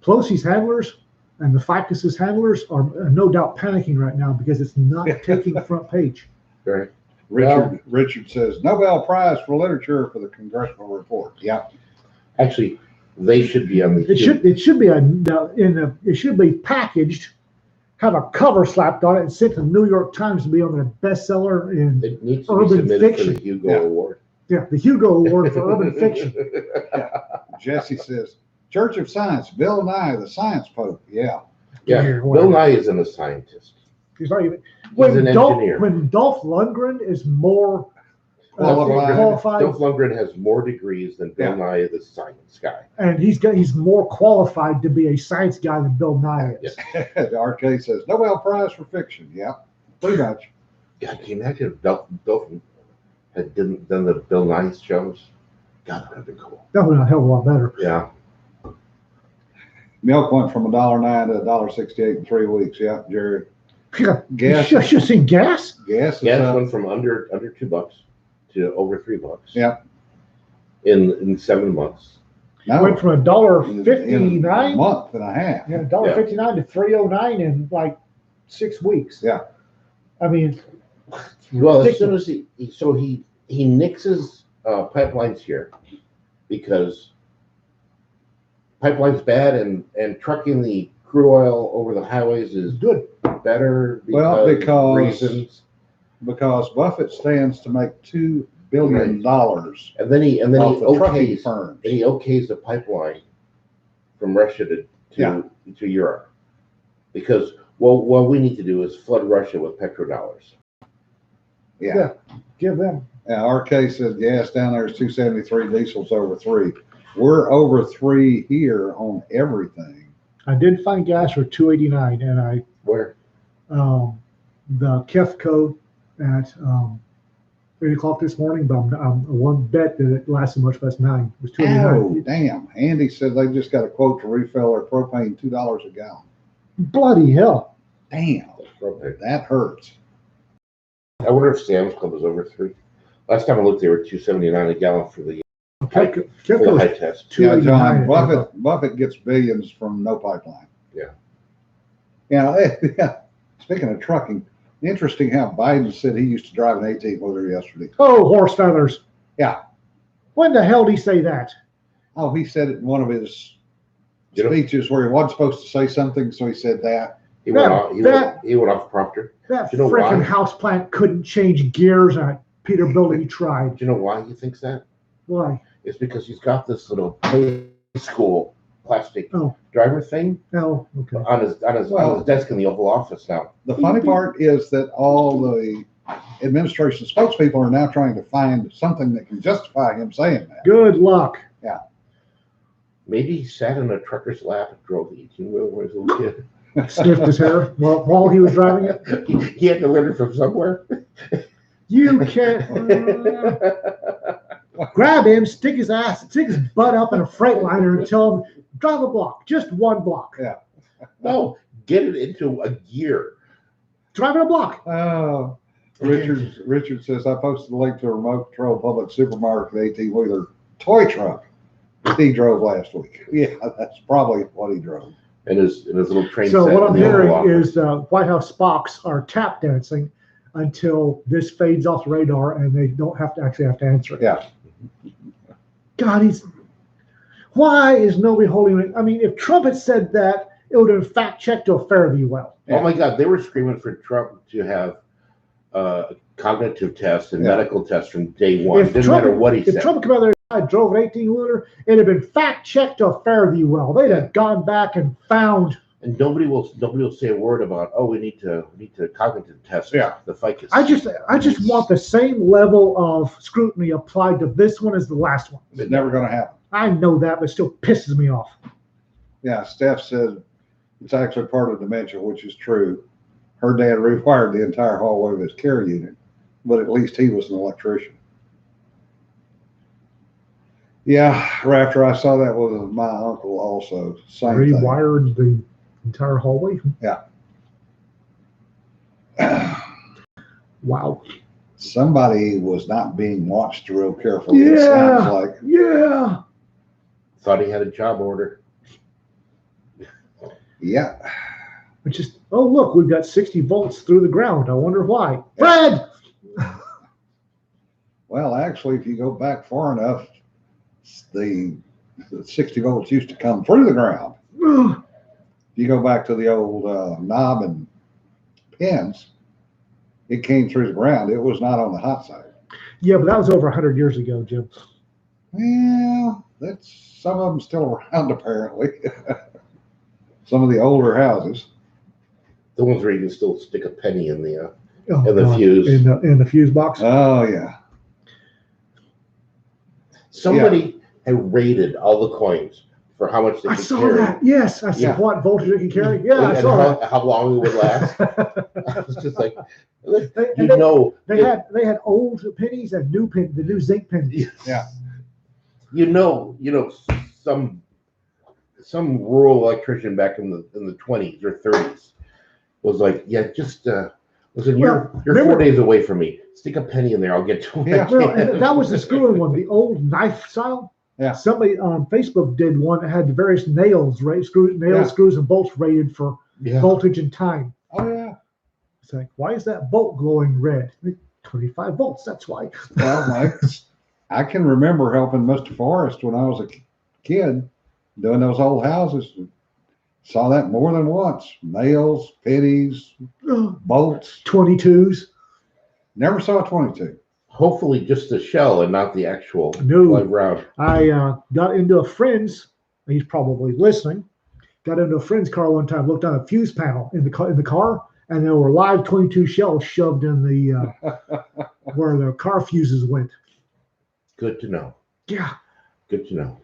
Pelosi's handlers and the ficus's handlers are no doubt panicking right now because it's not taking front page. Right. Richard says Nobel Prize for Literature for the Congressional Report. Yeah. Actually, they should be on the. It should be it should be packaged, have a cover slapped on it, and sent to the New York Times to be on their bestseller in It needs to be urban submitted fiction. for the Hugo Yeah. Award. the Hugo Award for urban fiction. Jesse says Church of Science, Bill Nye, the Science Pope. Yeah. Yeah, Here, Bill whatever. Nye isn't a scientist. He's not even. He's an engineer. When Dolph Lundgren is more qualified, Dolph Lundgren has more degrees than Bill Nye, the science guy. and he's more qualified to be a science guy than Bill Nye is. The arcade says Nobel Prize for fiction. Yeah, pretty much. God, can you imagine if Dolph had done the Bill Nye shows? God, that would have been cool. That would have been a hell of a lot better. Yeah. Milk went from $1.09 to $1.68 in 3 weeks. Yeah, Jerry. Gas. You should have seen gas. Gas Gas went from under $2 to over $3. Yeah. In 7 months. No, Went from in a $1.59. month and a half. Yeah, $1.59 to $3.09 in like 6 weeks. Yeah. I mean, Well, as soon as he nixes pipelines here because pipelines bad and trucking the crude oil over the highways is good. better Well, reasons. because Buffett stands to make $2 billion And then he off the trucking okays firms. and he okays the pipeline from Russia to Europe because what we need to do is flood Russia with petrodollars. Yeah. Give them. Yeah, our case says gas down there is 273, diesel's over 3. We're over 3 here on everything. I did find gas for $2.89, and I Where? the Kefco at 8 o'clock this morning, but I'm one bet that it lasted much past 9. It was Oh, $2.89. damn. Andy said they just got a quote to refill their propane $2 a gallon. Bloody hell! Damn, that hurts. I wonder if Sam's Club is over 3. Last time I looked, they were $2.79 a gallon for the Kefco's high test. Yeah, $2.89. John, Buffett gets billions from no pipeline. Yeah. Yeah. Speaking of trucking, interesting how Biden said he used to drive an 18-wheeler yesterday. Oh, horse feathers! Yeah. When the hell did he say that? Oh, he said it in one of his speeches where he wasn't supposed to say something, so he said that. He went off prompter. That You know freaking why? houseplant couldn't change gears on a Peterbilt he tried. Do you know why he thinks that? Why? It's because he's got this little play school plastic Oh. driver thing Oh, okay. on his desk in the Oval Office now. The funny part is that all the administration spokespeople are now trying to find something that can justify him saying that. Good luck. Maybe he sat in a trucker's lap and drove the 18-wheeler when he was a little kid. Sniffed his hair while he was driving it. He had to learn it from somewhere. You can't grab him, stick his butt up in a Freightliner and tell him, drive a block, just one block. No, get it into a gear. Drive it a block. Oh, Richard says, I posted a link to a remote control public supermarket 18-wheeler toy truck that he drove last week. Yeah, that's probably what he drove. And his little train So set what I'm in the Oval hearing Office. is the White House Spock are tap dancing until this fades off the radar and they don't have to answer it. Yeah. God, why is nobody holding it? I mean, if Trump had said that, it would have been fact-checked to a fare thee well. Oh my God, they were screaming for Trump to have cognitive tests and medical tests from day one. If Didn't matter what he If said. Trump had come out there and drove an 18-wheeler, it'd have been fact-checked to a fare thee well. They'd have gone back and found. And nobody will say a word about, we need to cognitive test the ficus. I just want the same level of scrutiny applied to this one as the last one. It's never going to happen. I know that, but it still pisses me off. Yeah, Steph said it's actually part of dementia, which is true. Her dad rewired the entire hallway of his care unit, but at least he was an electrician. Yeah, after I saw that with my uncle also. Same thing. Rewired the entire hallway. Wow. Somebody was not being watched real carefully. It sounds like. Yeah. Thought he had a job order. Yeah. It's just, oh, look, we've got 60 volts through the ground. I wonder why. Fred! Well, actually, if you go back far enough, the 60 volts used to come through the ground. If you go back to the old knob and pins, it came through the ground. It was not on the hot side. Yeah, but that was over 100 years ago, Jim. Well, some of them still around apparently. Some of the older houses. The ones where you can still stick a penny in the Oh, in the God. fuse. In the fuse box. Oh yeah. Somebody had rated all the coins for how much they I could saw carry. that. Yes, I saw Yeah. what voltage it can carry. Yeah, I and saw how long it would last. that. I was just like, They- you and know, They had old pennies and the new zinc pennies. Yeah. you know, some rural electrician back in the 20s or 30s was like, yeah, just listen, you're remember- 4 days away from me. Stick a penny in there, I'll get to it. Yeah. Well, and that was the screwy one, the old knife style. Yeah. Somebody on Facebook did one that had the various nails, Yeah. screws, and bolts rated for Yeah. voltage and time. Oh, yeah. It's like, why is that bolt glowing red? 25 volts. That's why. Well, I can remember helping Mr. Forrest when I was a kid doing those old houses. Saw that more than once. Nails, pennies, bolts. 22s. Never saw a 22. Hopefully just the shell and not the actual No. live round. I got into a friend's. He's probably listening. Got into a friend's car one time. Looked on a fuse panel in the car, and there were live 22 shells shoved in the where the car fuses went. Good to know. Yeah, Good to know.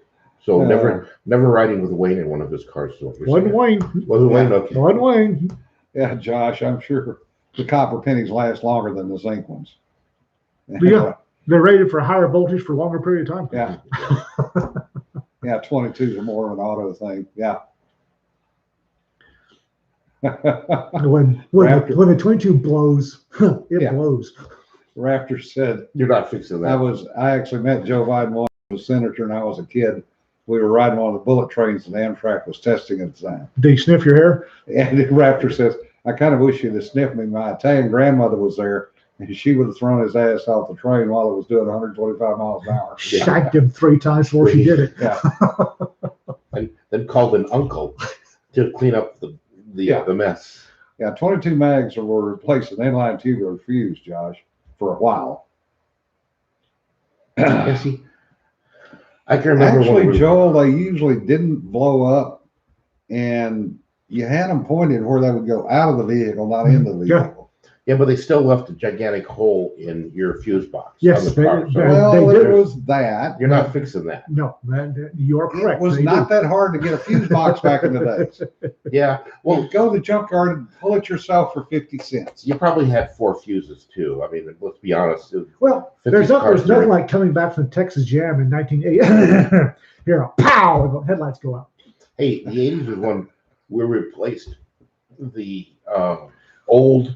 So never riding with Wayne in one of his cars. So wasn't Wayne. Wasn't Wayne, okay. Wasn't Wayne. Yeah, Josh, I'm sure the copper pennies last longer than the zinc ones. Yeah. They're rated for higher voltage for a longer period of time. Yeah. Yeah, 22s are more of an auto thing. Yeah. When the 22 blows, it Yeah. blows. Raptor said, You're not fixing that. I actually met Joe Biden when I was a senator and I was a kid. We were riding one of the bullet trains and Amtrak was testing at the time. Do you sniff your hair? And Raptor says, I kind of wish you'd have sniffed me. My Italian grandmother was there and she would have thrown his ass off the train while it was doing 125 miles an hour. Shanked him 3 times before she did it. Yeah. And then called an uncle to clean up the mess. Yeah, 22 mags were replaced an inline tubular fuse, Josh, for a while. Yeah, see, I can remember Actually, Joel, they usually didn't blow up, and you had them pointed where they would go out of the vehicle, not into the Yeah. vehicle. yeah, but they still left a gigantic hole in your fuse box. Yes, on the car. So Well, they it did. was that. you're not fixing that. No, you are correct. It was They not do. that hard to get a fuse box back in the days. Yeah, Well, well, go to the junkyard and pull it yourself for 50 cents. you probably had 4 fuses too. I mean, let's be honest. Well, 50 there's cars nothing there. like coming back from Texas Jam in 1980. Hear a pow, and the headlights go out. Hey, the 80s was when we replaced the old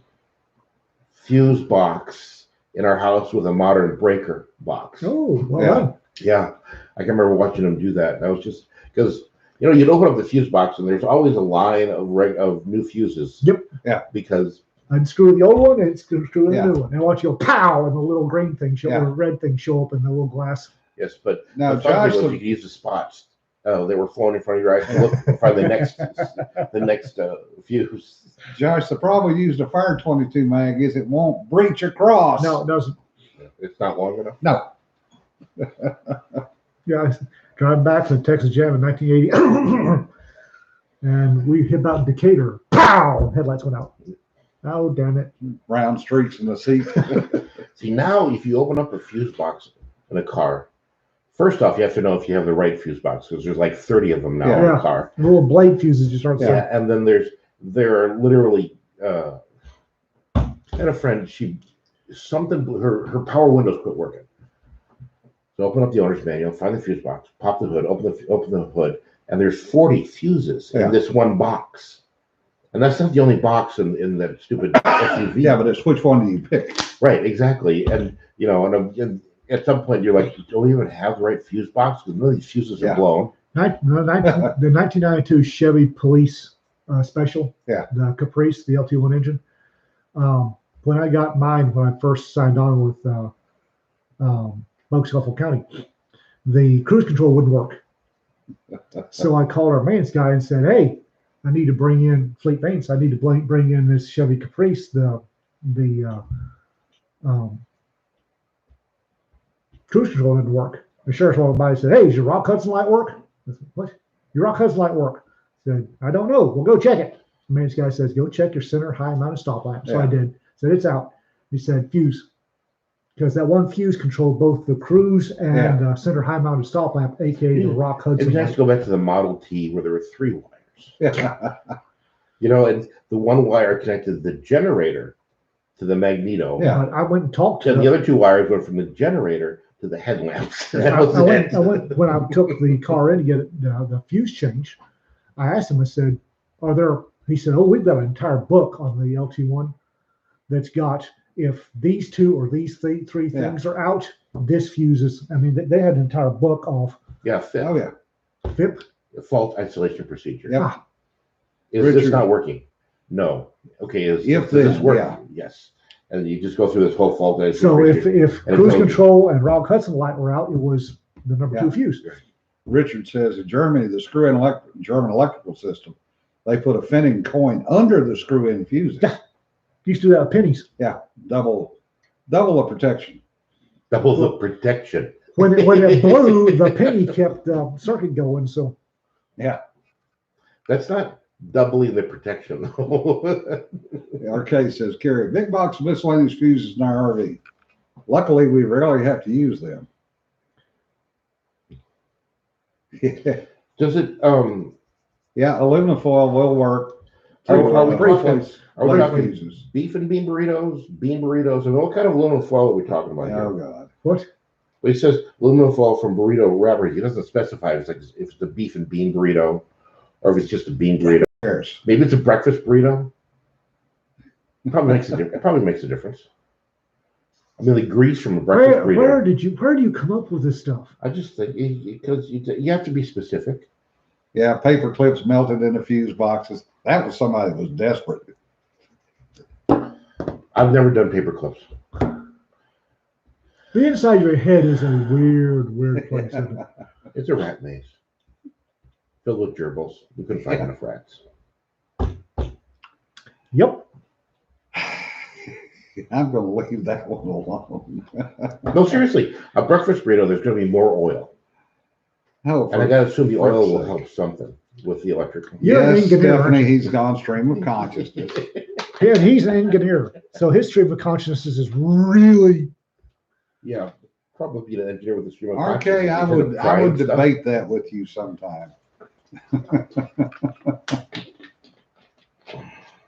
fuse box in our house with a modern breaker box. Oh, well Yeah. done. Yeah, I can remember watching them do that. And I was just because you'd open up the fuse box and there's always a line of new fuses. Yep. Yeah. Because I'd screw the old one and screw the Yeah. new one. And watch you go pow, and the little green thing show, Yeah. or red thing show up in the little glass. yes, but Now, the fun Josh, thing was you could use the spots. They were flown in front of your eyes to look and find the next fuse. Josh, the problem with using a fire 22 mag is it won't breach across. No, it doesn't. It's not long enough. No. Yeah, I driving back to the Texas Jam in 1980, and we hit about Decatur. Pow! Headlights went out. Oh, damn it. Round streaks in the seat. See, now if you open up a fuse box in a car, first off, you have to know if you have the right fuse box because there's like 30 of them now in Yeah. a car. The little blade fuses just start saying, Yeah, and then there are literally I had a friend, her power windows quit working. So open up the owner's manual, find the fuse box, pop the hood, open the hood, and there's 40 fuses Yeah. in this one box. And that's not the only box in that stupid SUV. Yeah, but it's which one do you pick? Right, exactly. And and at some point you're like, do we even have the right fuse box? Because none of these fuses Yeah. are blown. the 1992 Chevy Police Special, Yeah. the Caprice, the LT1 engine. When I got mine, when I first signed on with Suffolk County, the cruise control wouldn't work. So I called our maintenance guy and said, "Hey, I need to bring in fleet maintenance. I need to bring in this Chevy Caprice. The cruise control didn't work." The sheriff walked by and said, "Hey, does your Rock Hudson light work?" I said, "What? Your Rock Hudson light work?" I said, "I don't know. We'll go check it." The maintenance guy says, "Go check your center high mounted stop lamp." So I Yeah. did. Said, "It's out." He said, "Fuse." because that one fuse controlled both the cruise and center high mounted stop lamp, aka the Rock It'd Hudson. be nice to go back to the Model T where there were 3 wires. Yeah. And the one wire connected the generator to the magneto. Yeah. But I went and talked to And the other 2 wires went from the generator to the headlamps. That I was it. went when I took the car in to get the fuse changed. I asked him. I said, "Are there?" He said, "Oh, we've got an entire book on the LT1 that's got if these 2 or these three things are out, this fuses." I mean, they had an entire book of Yeah, FIP, Oh, yeah. FIP. fault isolation procedure. Yep. Ah, Is this Richard- not working? No. Okay, If does then, this work? yeah. Yes. And you just go through this whole fault isolation so procedure. if And it cruise told you. control and Rock Hudson light were out, it was the number Yeah. 2 fuse. Richard says in Germany, the screw-in German electrical system, they put a Finning coin under the screw-in fuses. Yeah. Used to do that with pennies. Double the protection. Double the protection. When it blew, the penny kept the circuit going. So That's not doubling the protection. The arcade says, carry a big box of miscellaneous fuses in our RV. Luckily, we rarely have to use them. Does it, Yeah, aluminum foil will work. are we Pretty talking, close. are we Light talking fuses. beef and bean burritos, and what kind of aluminum foil are we talking about Oh, here? God. what? Well, it says aluminum foil from burrito wrappers. It doesn't specify if it's the beef and bean burrito or if it's just a bean burrito. Cares. Maybe it's a breakfast burrito. It probably makes a difference. I mean, the grease from a breakfast burrito. Where do you come up with this stuff? I just think because you have to be specific. Yeah, paper clips melted in the fuse boxes. That was somebody that was desperate. I've never done paper clips. The inside of your head is a weird place. Isn't it? It's a rat maze filled with gerbils. We couldn't find enough rats. Yep. I'm going to leave that one alone. No, seriously, a breakfast burrito. There's going to be more oil, Oh, and I got to assume the oil will sake. help something with the electric. You're an Yes, engineer, aren't Stephanie, you? he's gone stream of consciousness. Yeah, he's an engineer, so his stream of consciousness is really. Yeah, probably be an engineer with a stream of RK, consciousness. I Instead of would drying stuff. debate that with you sometime.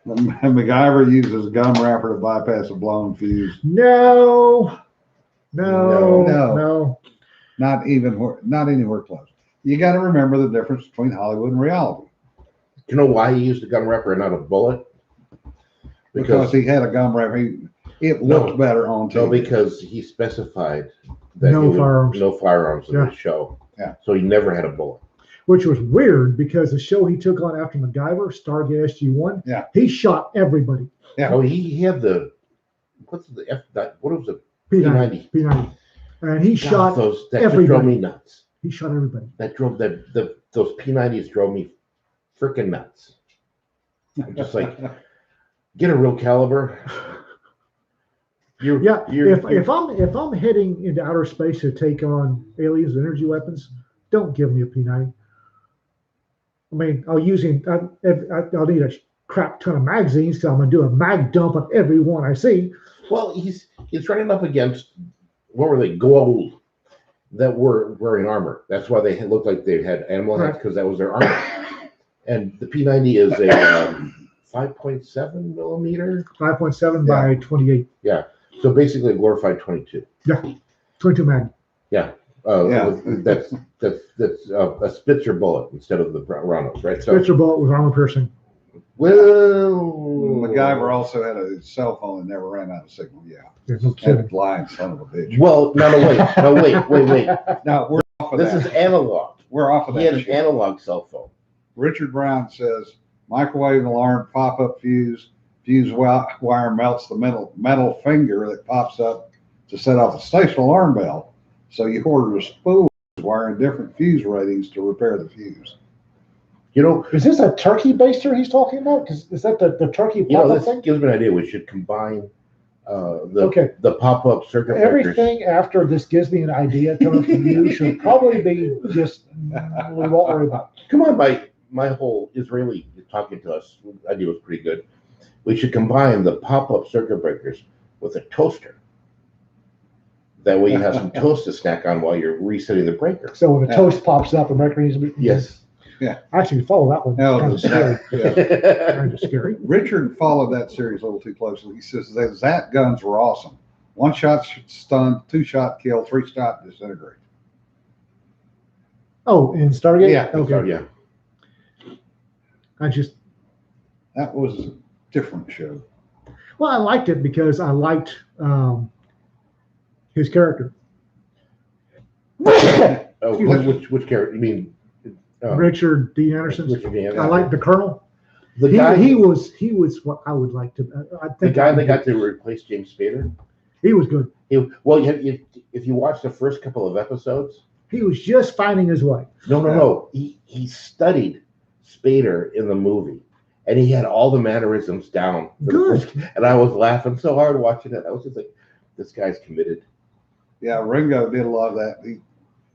MacGyver uses gum wrapper to bypass a blown fuse. No. No. Not anywhere close. You got to remember the difference between Hollywood and reality. Do you know why he used a gun wrapper and not a bullet? Because he had a gum wrapper, it looked better on No, TV. because he specified that No he would- firearms. no firearms in Yeah. the show. Yeah. So he never had a bullet. Which was weird because the show he took on after MacGyver, Stargate SG-1, Yeah. he shot everybody. Yeah. Oh, he had the what was it? P90. P90. P90. And he God, shot those that just drove everybody. me nuts. He shot everybody. That drove those P90s drove me freaking nuts. I'm just like, get a real caliber. If I'm heading into outer space to take on aliens and energy weapons, don't give me a P90. I mean, I'll need a crap ton of magazines because I'm gonna do a mag dump on every one I see. Well, he's running up against what were they? Goa'uld that were wearing armor. That's why they looked like they had animal heads because that was their armor. And the P90 is a 5.7 millimeter. 5.7 by 28, So basically a glorified 22. 22 mag. Yeah. That's a Spitzer bullet instead of the roundups, right? So, Spitzer bullet with armor piercing. well, MacGyver also had a cell phone that never ran out of signal. Yeah. There's no kidding. That lying son of a bitch. Well, wait. No, we're off of This that. is analog. We're off of He had that. an shit. analog cell phone. Richard Brown says microwave alarm pop-up fuse wire melts the metal finger that pops up to set off the station alarm bell. So you order a spool wiring different fuse ratings to repair the fuse. You know, Is this a turkey baster he's talking about? Is that the turkey pop-up this thing? gives me an idea. We should combine the pop-up circuit breakers. Everything after this gives me an idea coming from you should probably be just, we won't worry about it. Come on, my whole Israeli talking to us idea was pretty good. We should combine the pop-up circuit breakers with a toaster. That way you have some toast to snack on while you're resetting the breaker. So when the Yeah. toast pops up, the Mercury needs to be. Yes. Actually, follow that one. No, Kind of scary. yeah. Kind of scary. Richard followed that series a little too closely. He says that Zat guns were awesome. 1 shot stun, 2 shot kill, 3 shot disintegrate. Oh, in Stargate? Yeah. Okay. Yeah. I just, That was a different show. well, I liked it because I liked his character. Oh, Excuse me. which character? You mean Richard Dean Anderson. Richard Dean I liked the Colonel. the guy? He was what I would like to. I The think guy that got to replace James Spader. he was good. Well, if you watch the first couple of episodes, He was just finding his way. no. He studied Spader in the movie, and he had all the mannerisms down. Good. And I was laughing so hard watching it. I was just like, this guy's committed. Yeah, Ringo did a lot of that.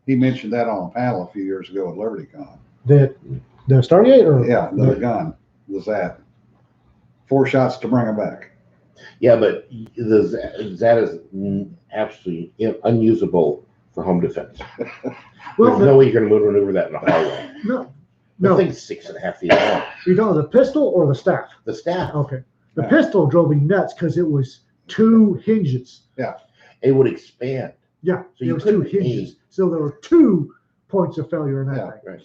He mentioned that on a panel a few years ago at LibertyCon. The Stargate or Yeah, the gun, the Zat. 4 shots to bring him back. Yeah, but that is absolutely unusable for home defense. well, There's no way you're going to maneuver that in a hallway. no, The no. thing's 6.5 feet long. You know the pistol or the staff? The staff, Okay, the Yeah. pistol drove me nuts because it was 2 hinges. it would expand. Yeah, So there you was 2 couldn't hinges, aim. so there were 2 points of failure in that Yeah. thing. Right.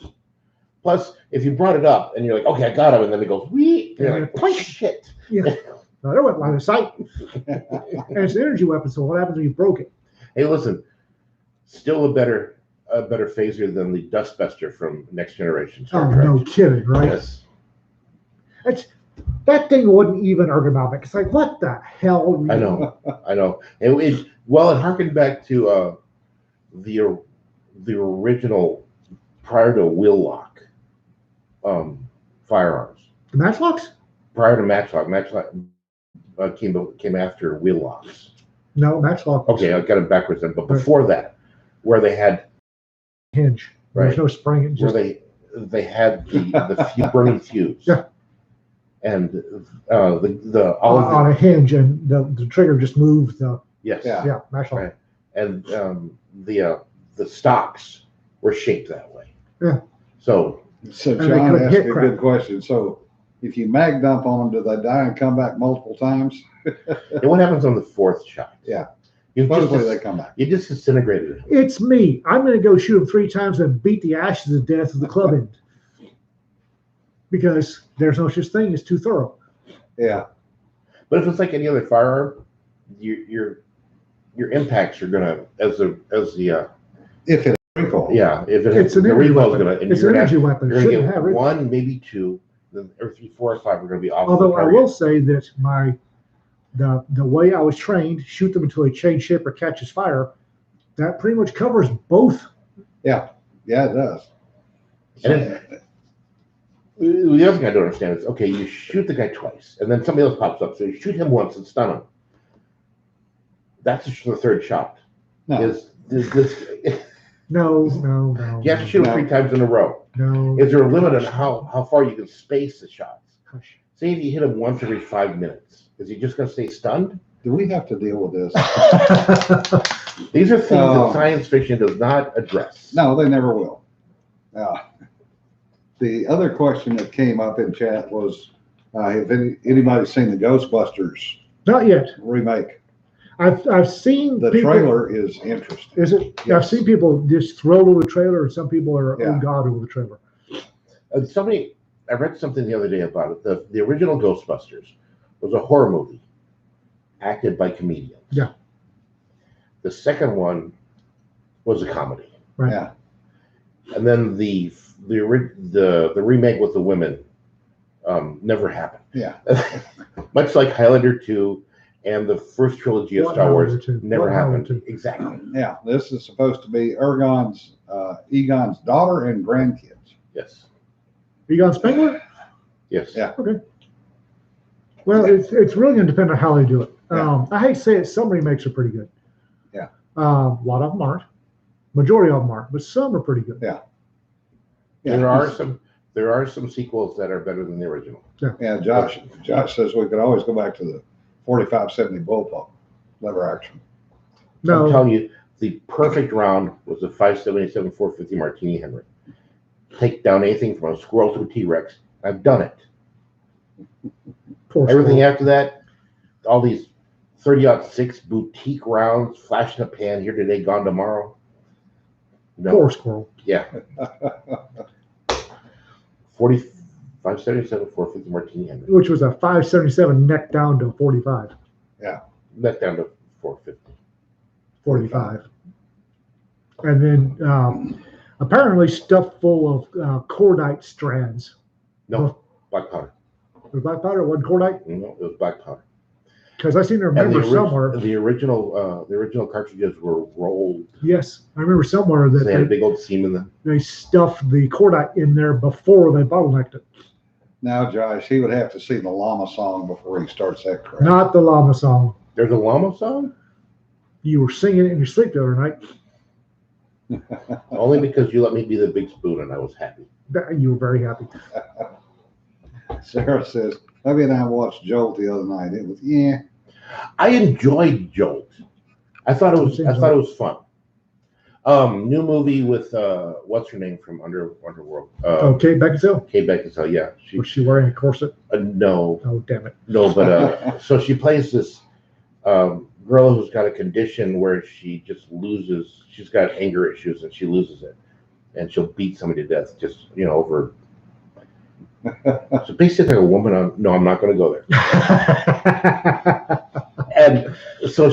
Plus, if you brought it up and you're like, okay, I got him, and then it goes, wee, and you're like, Point. shit. Yeah, no, there went line of sight, and it's an energy weapon. So what happens when you broke it? Hey, listen, still a better phaser than the Dustbuster from Next Generation Oh, Star Trek. no kidding, right? Yes. That thing wasn't even ergonomic. It's like, what the hell? I know. It harkened back to the original prior to wheel lock firearms. The matchlocks? Prior to Matchlock came after wheel locks. No, matchlock. Okay, I got it backwards then. But before that, where they had Hinge. Right. There's no spring. It where just they had the burning fuse. Yeah. And the all of on a hinge, and the trigger just moved. yes. Yeah. Matchlock. Right. And the stocks were shaped that way. Yeah. So So they John couldn't asked hit a crap. good question. So if you mag dump on them, do they die and come back multiple times? and what happens on the 4th shot? Yeah. You Supposedly they just, come back. you just disintegrated it. It's me. I'm going to go shoot him 3 times and beat the ashes to death of the club end. Because there's no such thing as too thorough. Yeah. But if it's like any other firearm, your impacts are gonna If it's recoil. if It's an the energy recoil is weapon. gonna and It's an you're gonna energy weapon. you're It gonna shouldn't get have recoil. 1, maybe 2, then or 3, 4, or 5 are gonna be off. Although the I target. will say that the way I was trained, shoot them until they change shape or catches fire, that pretty much covers both. Yeah, it does. And the other thing I don't understand is, okay, you shoot the guy twice, and then somebody else pops up, so you shoot him once and stun him. That's the 3rd shot. No. Is this? No. You have to shoot him No. 3 times in a row. No. Is there a limit on how far you can space the shots? Hush. Say if you hit him once every 5 minutes, is he just going to stay stunned? Do we have to deal with this? These are things Oh. that science fiction does not address. No, they never will. The other question that came up in chat was, have anybody seen the Ghostbusters Not yet. remake? I've seen The people, trailer is interesting. Is it? I've Yes. seen people just thrilled over the trailer, and some people are Yeah. oh god over the trailer. I read something the other day about it. The original Ghostbusters was a horror movie acted by comedians. Yeah. The second one was a comedy. Right. Yeah. And then the remake with the women never happened. Yeah. Much like Highlander 2 and the first trilogy of What Star Highlander Wars 2? never What happened. Highlander 2? Exactly. Yeah. This is supposed to be Egon's daughter and grandkids. Yes. Egon Spengler? Yes. Yeah. Well, it's really going to depend on how they do it. Yeah. I hate to say it, some remakes are pretty good. Yeah. A lot of them aren't. Majority of them aren't, but some are pretty good. Yeah. There are some sequels that are better than the original. Yeah. Josh says we could always go back to the 4570 bullpup lever action. I'm No, telling you, the perfect round was a 577 450 Martini Henry. Take down anything from a squirrel to a T-Rex. I've done it. poor Everything squirrel. after that, all these 30-06 boutique rounds, flash in a pan, here today, gone tomorrow. No, Poor squirrel. yeah. 577 450 Martini Henry. Which was a 577 neck down to 45. Net down to 450. 45. And then apparently stuffed full of cordite strands. No, black powder. Was black powder? It wasn't cordite? No, it was black powder. Because I seem to And remember somewhere. the original cartridges were rolled. Yes, I remember somewhere So they had a that big old seam in them. they stuffed the cordite in there before they bottlenecked it. Now, Josh, he would have to see the llama song before he starts that crap. Not the llama song. There's a llama song? You were singing it in your sleep the other night. Only because you let me be the big spoon and I was happy. You were very happy. Sarah says, Hubby and I watched Jolt the other night. It was, yeah. I enjoyed Jolt. I thought it was fun. New movie with what's her name from Underworld? Kate Beckinsale? Kate Beckinsale, yeah. Was she wearing a corset? No, Oh, damn it. but so she plays this girl who's got a condition where she just loses. She's got anger issues and she loses it, and she'll beat somebody to death just over. So basically, a woman on. No, I'm not going to go there. And so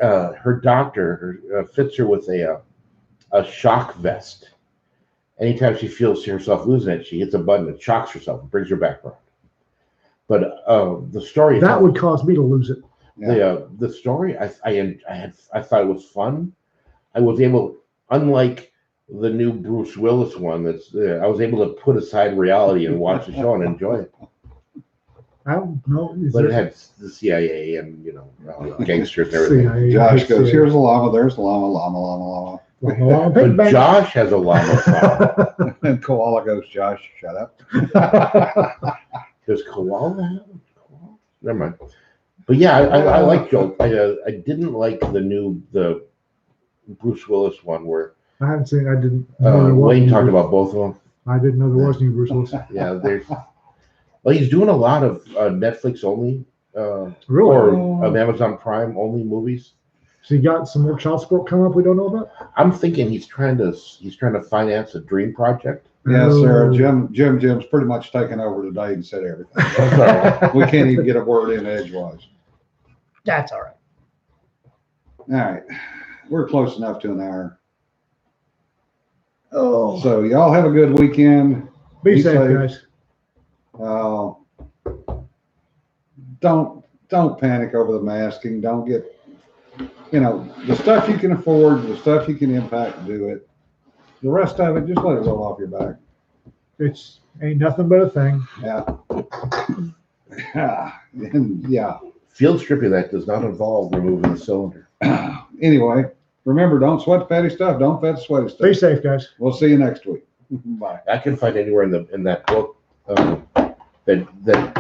her doctor fits her with a shock vest. Anytime she feels herself losing it, she hits a button and shocks herself and brings her back around. But the story That would cause me to lose it. the story I thought it was fun. I was able, unlike the new Bruce Willis one, I was able to put aside reality and watch the show and enjoy it. I don't know. But it had the CIA and gangsters and everything. CIA, Josh goes, CIA. here's a llama, there's a llama, llama, llama, llama. Llama, But big bang. Josh has a llama song. And koala goes, Josh, shut up. Does koala have a koala? Never mind. But yeah, I like Jolt. I didn't like the Bruce Willis one where I haven't seen. I didn't. know there was Wayne any talked Bruce- about both of them. I didn't know there was any Bruce Willis. Yeah, there's. Well, he's doing a lot of Netflix only Really? or Amazon Prime only movies. So you got some more child support coming up we don't know about? I'm thinking he's trying to finance a dream project. Yeah, Oh. Sarah, Jim's pretty much taken over today and said everything. We can't even get a word in edgewise. That's all right. All right, we're close enough to an hour. Oh, So y'all have a good weekend. be be safe, safe. guys. Don't panic over the masking. Don't get, the stuff you can afford, the stuff you can impact, do it. The rest of it, just let it roll off your back. It's ain't nothing but a thing. Yeah. And yeah. Field stripping that does not involve removing the cylinder. Anyway, remember, don't sweat the fatty stuff. Don't fat the sweaty stuff. Be safe, guys. We'll see you next week. Bye. I can find anywhere in that book that